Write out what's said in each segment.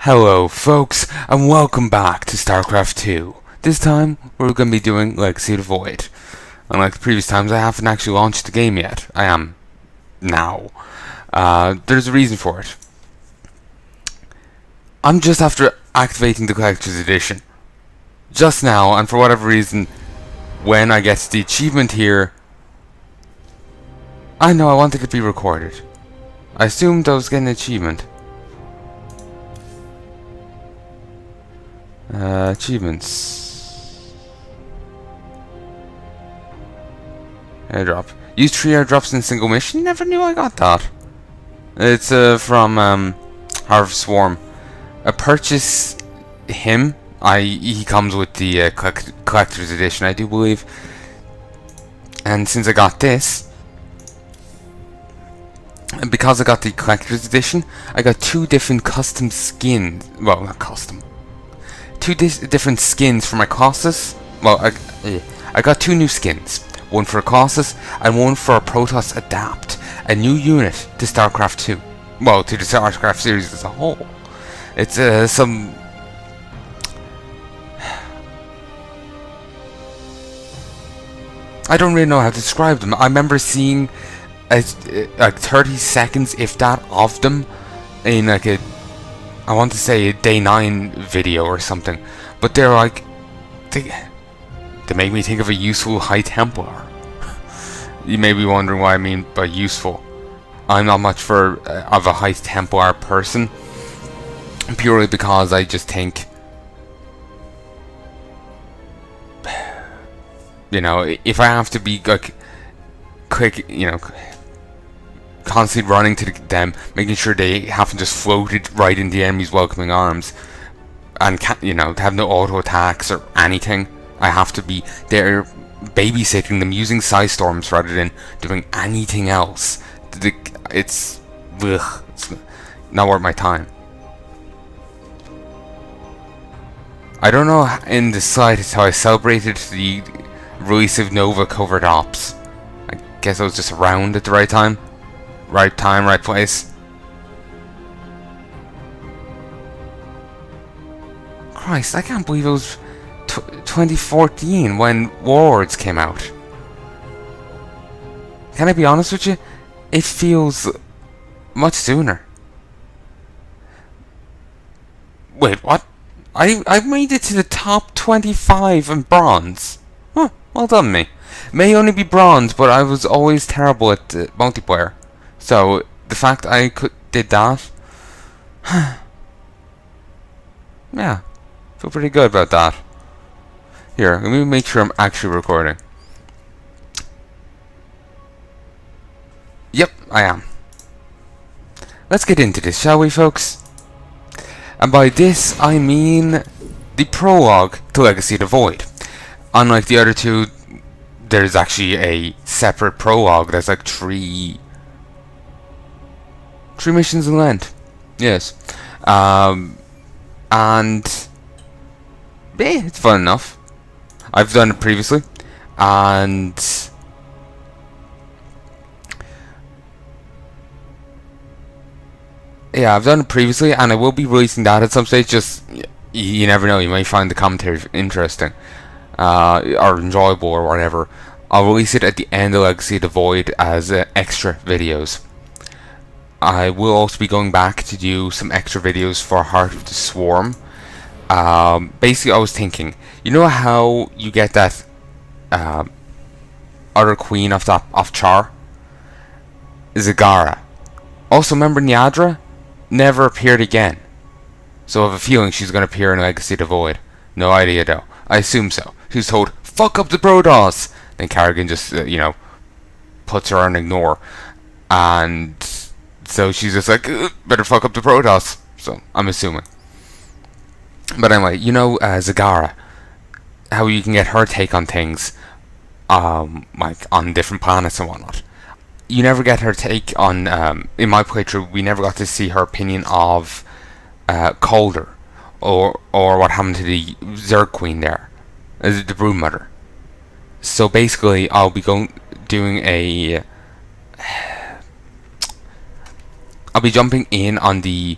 Hello folks, and welcome back to StarCraft 2. This time, we're going to be doing Legacy of the Void. Unlike the previous times, I haven't actually launched the game yet. I am now. There's a reason for it. I'm just after activating the Collector's Edition. Just now, and for whatever reason, when I get the achievement here, I know I wanted it to be recorded. I assumed I was getting an achievement. Achievements. Airdrop. Use 3 airdrops in a single mission? Never knew I got that. It's from Harvest Swarm. Purchase him. He comes with the Collector's Edition, I do believe. And since I got this, and because I got the Collector's Edition, I got 2 different custom skins. Well, not custom. 2 different skins for my Colossus. Well, I got 2 new skins. One for a Colossus and one for a Protoss Adapt. A new unit to StarCraft 2. Well, to the StarCraft series as a whole. It's some... I don't really know how to describe them. I remember seeing like 30 seconds, if that, of them in like a... I want to say a day 9 video or something, but they're like they make me think of a useful High Templar. You may be wondering what I mean by useful. I'm not much of a High Templar person, purely because I just think, you know, if I have to be like quick, you know, constantly running to them, making sure they haven't just floated right in the enemy's welcoming arms, and you know, have no auto attacks or anything. I have to be there babysitting them, using Psy Storms rather than doing anything else. It's not worth my time. I don't know in the slightest how I celebrated the release of Nova Covert Ops. I guess I was just around at the right time. Right time, right place. Christ, I can't believe it was 2014 when Warlords came out. Can I be honest with you? It feels much sooner. Wait, what? I made it to the top 25 in bronze. Huh, well done me. May only be bronze, but I was always terrible at multiplayer. So the fact I did that, yeah, feel pretty good about that. Here, let me make sure I'm actually recording. Yep, I am. Let's get into this, shall we, folks? And by this I mean the prologue to Legacy of the Void. Unlike the other 2, there's actually a separate prologue. There's like 3 missions in length. Yes. And yeah, it's fun enough. I've done it previously, and yeah, I've done it previously, and I will be releasing that at some stage. Just you never know, you may find the commentary interesting, or enjoyable, or whatever. I'll release it at the end of Legacy of the Void as extra videos. I will also be going back to do some extra videos for Heart of the Swarm. Basically, I was thinking, you know how you get that other queen off Char? Zagara. Also, remember Nyadra? Never appeared again. So I have a feeling she's going to appear in Legacy of the Void. No idea though. I assume so. She was told, fuck up the Protoss! Then Karrigan just, you know, puts her on ignore. And so she's just like, better fuck up the Protoss. So, I'm assuming. But anyway, you know Zagara. How you can get her take on things, like on different planets and whatnot. You never get her take on, in my playthrough, we never got to see her opinion of Calder. Or what happened to the Zerg Queen there. The Broodmother. So basically, I'll be doing a... I'll be jumping in on the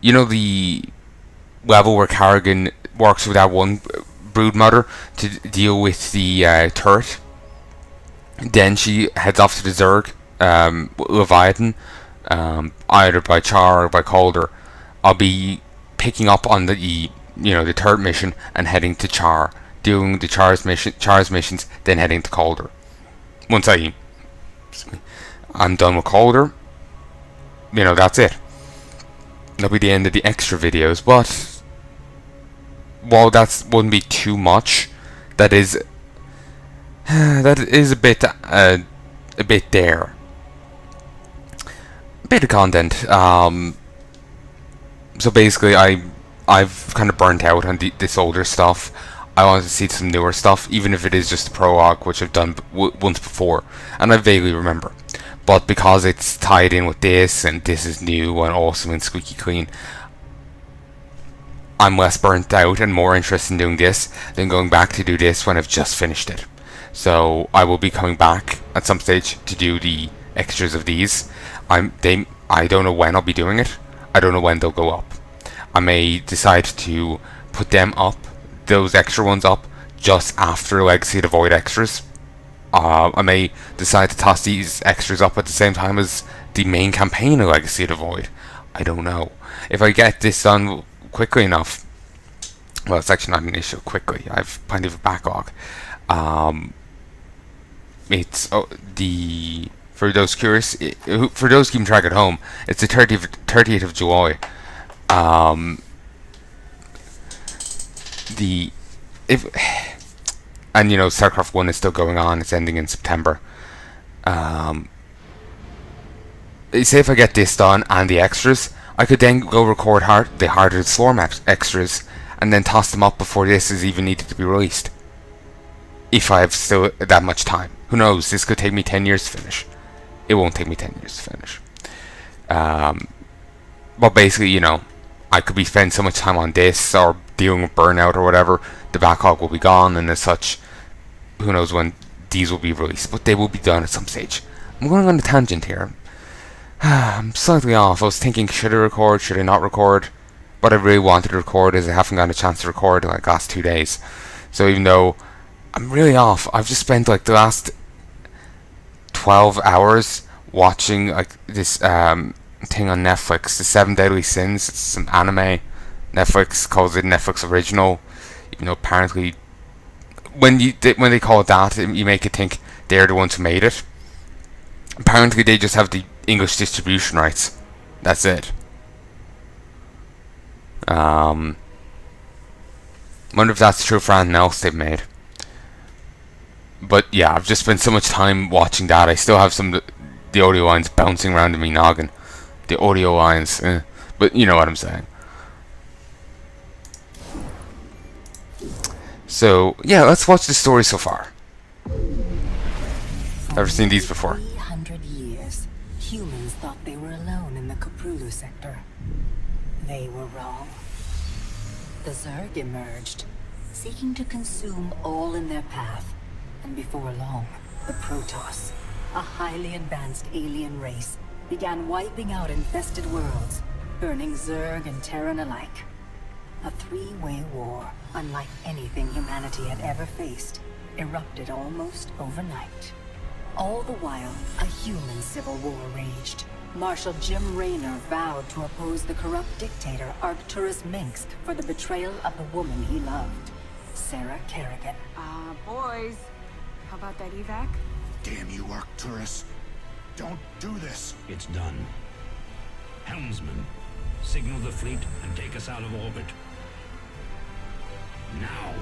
you know the level where Carrigan works with that one brood mother to deal with the turret. Then she heads off to the Zerg, Leviathan, either by Char or by Calder. I'll be picking up on the turret mission and heading to Char, doing the Char's missions, then heading to Calder. Once I'm done with Calder, that's it. That'll be the end of the extra videos. But while that wouldn't be too much, that is a bit there, a bit of content. So basically, I've kind of burnt out on this older stuff. I want to see some newer stuff, even if it is just a prologue, which I've done once before, and I vaguely remember. But because it's tied in with this, and this is new and awesome and squeaky clean, I'm less burnt out and more interested in doing this than going back to do this when I've just finished it. So I will be coming back at some stage to do the extras of these. I don't know when I'll be doing it. I don't know when they'll go up. I may decide to put them up, those extra ones up, just after Legacy of the Void extras. I may decide to toss these extras up at the same time as the main campaign of Legacy of the Void. I don't know. If I get this done quickly enough, well, it's actually not an issue quickly. I've plenty of a backlog. For those curious, for those keeping track at home, it's the 30th of July. And StarCraft 1 is still going on. It's ending in September. Say if I get this done and the extras, I could then go record the Harder to Swarm extras and then toss them up before this is even needed to be released. If I have still that much time. Who knows? This could take me 10 years to finish. It won't take me 10 years to finish. But basically, I could be spending so much time on this or dealing with burnout or whatever, the backlog will be gone, and as such, who knows when these will be released, but they will be done at some stage. I'm going on a tangent here. I'm slightly off. I was thinking, should I record, should I not record? What I really wanted to record is I haven't gotten a chance to record in the last 2 days. So even though I'm really off, I've just spent the last 12 hours watching this thing on Netflix, The 7 Deadly Sins. It's some anime. Netflix calls it Netflix original, even though apparently when they call it that, you make it think they're the ones who made it. Apparently they just have the English distribution rights. That's it. Wonder if that's true for anything else they've made. But yeah, I've just spent so much time watching that. I still have some of the audio lines bouncing around in me noggin. The audio lines, but you know what I'm saying. So yeah, let's watch the story so far. Never seen these before. 300 years, humans thought they were alone in the Prologue sector. They were wrong. The Zerg emerged, seeking to consume all in their path, and before long, the Protoss, a highly advanced alien race, began wiping out infested worlds, burning Zerg and Terran alike. A three-way war, unlike anything humanity had ever faced, erupted almost overnight. All the while, a human civil war raged. Marshal Jim Raynor vowed to oppose the corrupt dictator Arcturus Minsk for the betrayal of the woman he loved, Sarah Kerrigan. Boys, how about that evac? Damn you, Arcturus. Don't do this. It's done. Helmsman, signal the fleet and take us out of orbit. Now.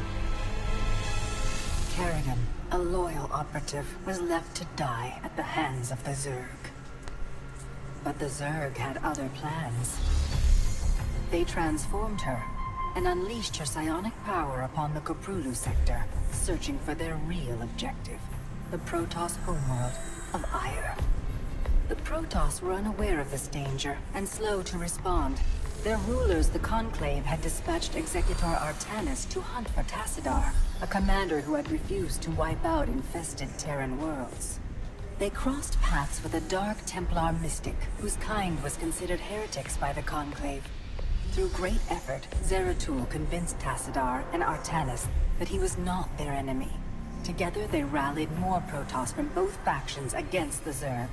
Kerrigan, a loyal operative, was left to die at the hands of the Zerg. But the Zerg had other plans. They transformed her and unleashed her psionic power upon the Prologue sector, searching for their real objective, the Protoss homeworld of Ire. The Protoss were unaware of this danger and slow to respond. Their rulers, the Conclave, had dispatched Executor Artanis to hunt for Tassadar, a commander who had refused to wipe out infested Terran worlds. They crossed paths with a dark Templar mystic, whose kind was considered heretics by the Conclave. Through great effort, Zeratul convinced Tassadar and Artanis that he was not their enemy. Together they rallied more Protoss from both factions against the Zerg.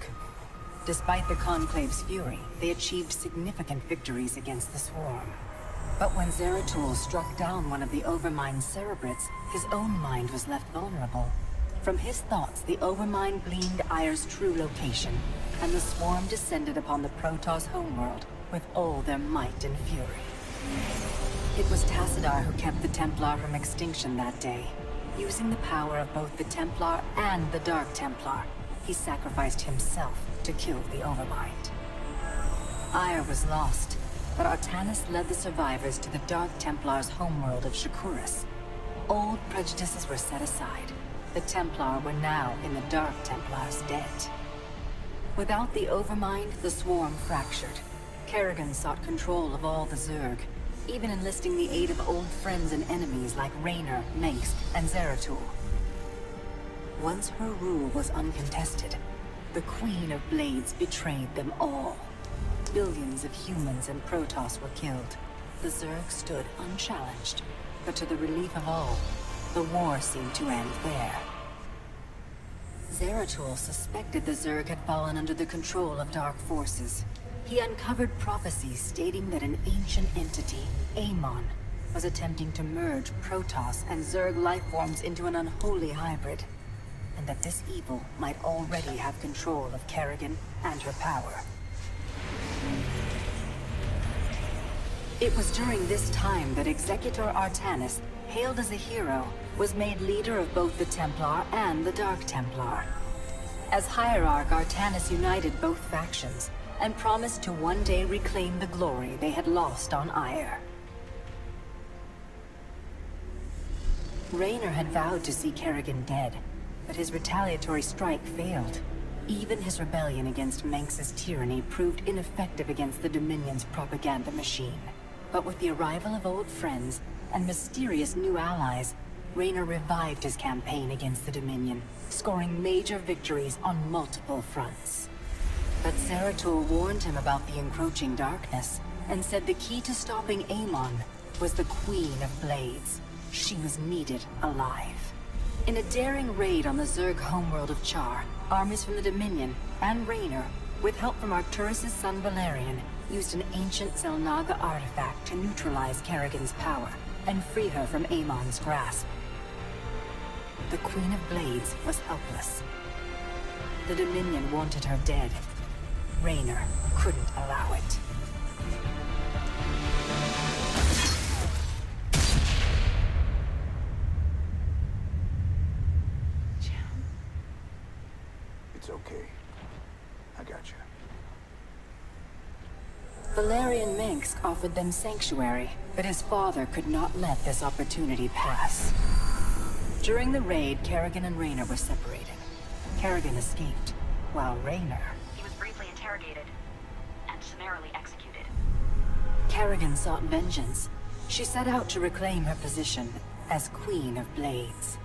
Despite the Conclave's fury, they achieved significant victories against the Swarm. But when Zeratul struck down one of the Overmind's cerebrates, his own mind was left vulnerable. From his thoughts, the Overmind gleaned Aire's true location, and the Swarm descended upon the Protoss homeworld with all their might and fury. It was Tassadar who kept the Templar from extinction that day. Using the power of both the Templar and the Dark Templar, he sacrificed himself to kill the Overmind. Aire was lost, but Artanis led the survivors to the Dark Templar's homeworld of Shakuras. Old prejudices were set aside. The Templar were now in the Dark Templar's debt. Without the Overmind, the Swarm fractured. Kerrigan sought control of all the Zerg, even enlisting the aid of old friends and enemies like Raynor, Mengsk, and Zeratul. Once her rule was uncontested, the Queen of Blades betrayed them all. Billions of humans and Protoss were killed. The Zerg stood unchallenged, but to the relief of all, the war seemed to end there. Zeratul suspected the Zerg had fallen under the control of dark forces. He uncovered prophecies stating that an ancient entity, Amon, was attempting to merge Protoss and Zerg lifeforms into an unholy hybrid, and that this evil might already have control of Kerrigan and her power. It was during this time that Executor Artanis, hailed as a hero, was made leader of both the Templar and the Dark Templar. As Hierarch, Artanis united both factions, and promised to one day reclaim the glory they had lost on Aire. Raynor had vowed to see Kerrigan dead, but his retaliatory strike failed. Even his rebellion against Mengsk's tyranny proved ineffective against the Dominion's propaganda machine. But with the arrival of old friends and mysterious new allies, Raynor revived his campaign against the Dominion, scoring major victories on multiple fronts. But Zeratul warned him about the encroaching darkness, and said the key to stopping Amon was the Queen of Blades. She was needed alive. In a daring raid on the Zerg homeworld of Char, armies from the Dominion and Raynor, with help from Arcturus' son Valerian, used an ancient Zelnaga artifact to neutralize Kerrigan's power and free her from Amon's grasp. The Queen of Blades was helpless. The Dominion wanted her dead. Raynor couldn't allow it. It's okay. I got you. Valerian Mengsk offered them sanctuary, but his father could not let this opportunity pass. During the raid, Kerrigan and Raynor were separated. Kerrigan escaped, while Raynor... He was briefly interrogated and summarily executed. Kerrigan sought vengeance. She set out to reclaim her position as Queen of Blades.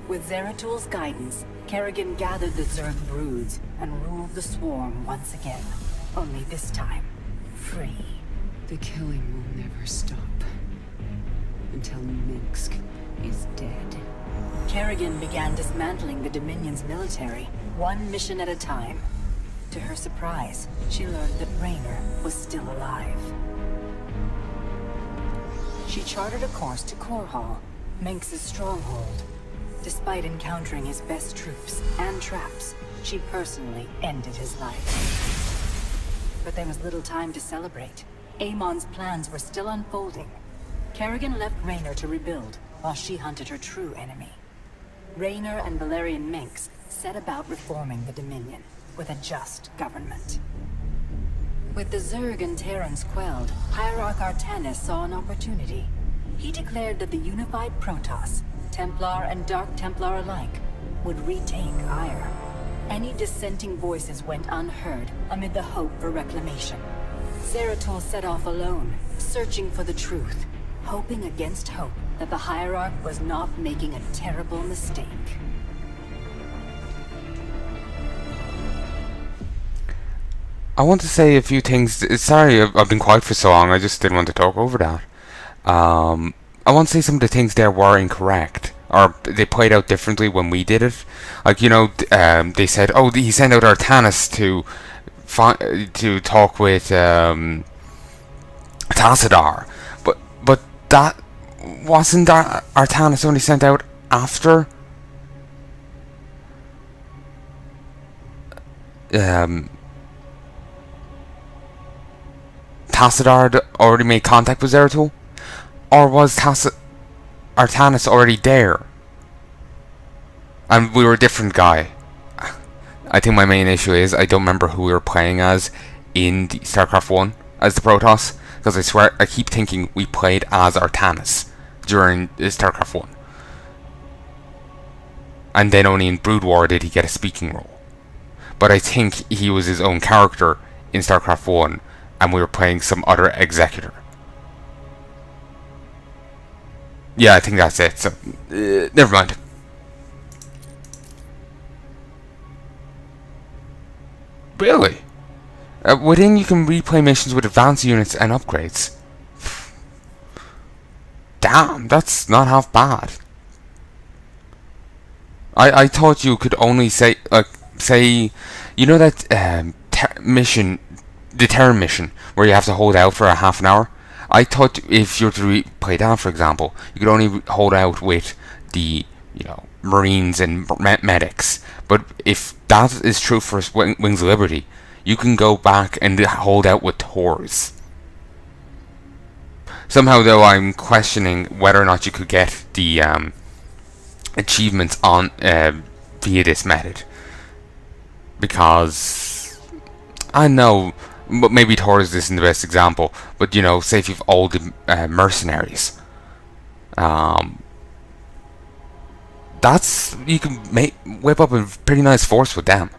With Zeratul's guidance, Kerrigan gathered the Zerg broods and ruled the Swarm once again. Only this time, free. The killing will never stop. Until Mengsk is dead. Kerrigan began dismantling the Dominion's military, one mission at a time. To her surprise, she learned that Raynor was still alive. She chartered a course to Korhal, Mengsk's stronghold. Despite encountering his best troops and traps, she personally ended his life. But there was little time to celebrate. Amon's plans were still unfolding. Kerrigan left Raynor to rebuild, while she hunted her true enemy. Raynor and Valerian Mengsk set about reforming the Dominion, with a just government. With the Zerg and Terrans quelled, Hierarch Artanis saw an opportunity. He declared that the unified Protoss, Templar and Dark Templar alike, would retake Aire. Any dissenting voices went unheard amid the hope for reclamation. Zeratul set off alone, searching for the truth, hoping against hope that the Hierarch was not making a terrible mistake. I want to say a few things. Sorry, I've been quiet for so long. I just didn't want to talk over that. I want to say some of the things there were incorrect, or they played out differently when we did it. Like, you know, they said, "Oh, he sent out Artanis to talk with Tassadar," but that wasn't Artanis only sent out after Tassadar already made contact with Zeratul? Or was Artanis already there? And we were a different guy. I think my main issue is I don't remember who we were playing as in the StarCraft 1 as the Protoss. Because I swear, I keep thinking we played as Artanis during StarCraft 1. And then only in Brood War did he get a speaking role. But I think he was his own character in StarCraft 1 and we were playing some other executor. Yeah, I think that's it, so never mind. Really? Within you can replay missions with advanced units and upgrades. Damn, that's not half bad. I thought you could only say, you know that mission, the Terran mission, where you have to hold out for a half an hour? I thought if you were to replay that, for example, you could only hold out with the, you know, Marines and medics. But if that is true for Wings of Liberty, you can go back and hold out with Tors. Somehow, though, I'm questioning whether or not you could get the achievements on via this method, because I know maybe Tors isn't the best example, but you know, say if you've all the mercenaries, that's you can whip up a pretty nice force with them.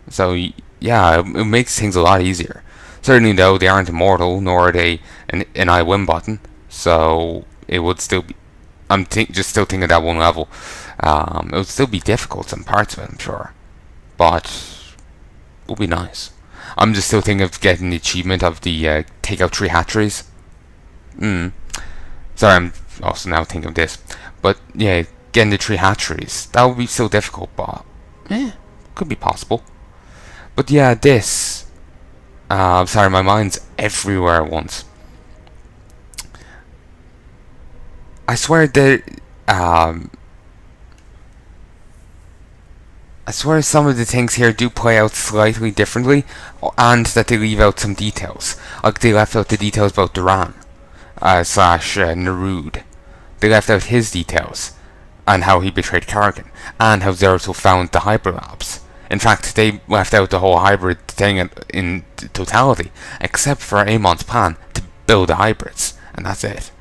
So yeah, it makes things a lot easier. Certainly, though, they aren't immortal, nor are they an I win button, so it would still be. I'm just still thinking that one level. It would still be difficult some parts of it, I'm sure, but it would be nice. I'm just still thinking of getting the achievement of the take out 3 hatcheries. Sorry, I'm also now thinking of this, but yeah, getting the 3 hatcheries, that would be so difficult, but could be possible. But yeah, this. Sorry, my mind's everywhere at once. I swear that I swear some of the things here do play out slightly differently, and that they leave out some details. Like they left out the details about Duran slash Nerud. They left out his details and how he betrayed Kargan, and how Zeratul found the hyperlapse. In fact, they left out the whole hybrid thing in totality, except for Amon's plan to build the hybrids, and that's it.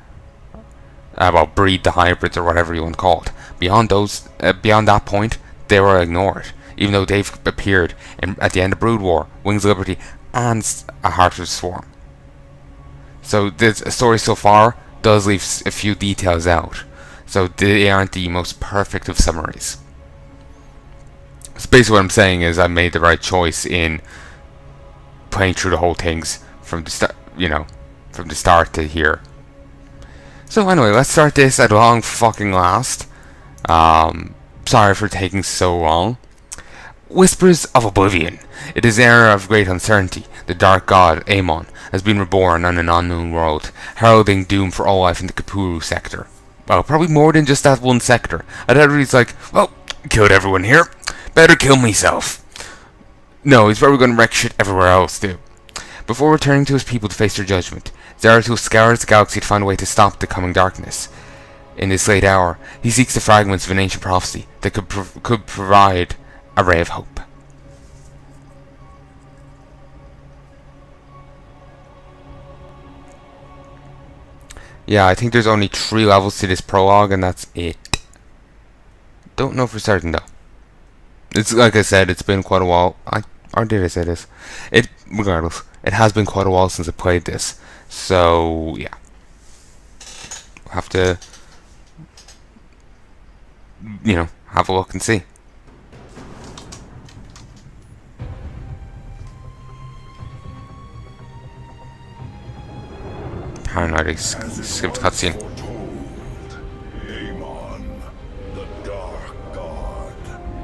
Well, breed the hybrids or whatever you want to call it. Beyond that point, they were ignored, even though they've appeared at the end of Brood War, Wings of Liberty, and A Heart of the Swarm. So the story so far does leave a few details out, so they aren't the most perfect of summaries. So basically what I'm saying is I made the right choice in playing through the whole things from the start, from the start to here. So anyway, let's start this at long fucking last. Sorry for taking so long. Whispers of Oblivion. It is an era of great uncertainty. The dark god, Amon, has been reborn on an unknown world, heralding doom for all life in the Kapuru sector. Well, probably more than just that one sector. I'd heard he's like, well, killed everyone here. Better kill myself. No, he's probably going to wreck shit everywhere else too. Before returning to his people to face their judgment, Zeratul scours the galaxy to find a way to stop the coming darkness. In this late hour, he seeks the fragments of an ancient prophecy that could provide a ray of hope. Yeah, I think there's only 3 levels to this prologue, and that's it. Don't know for certain though. It's like I said, it's been quite a while. Or did I say this? Regardless, it has been quite a while since I played this. So yeah, we'll have to, have a look and see. I know, they skipped cutscene.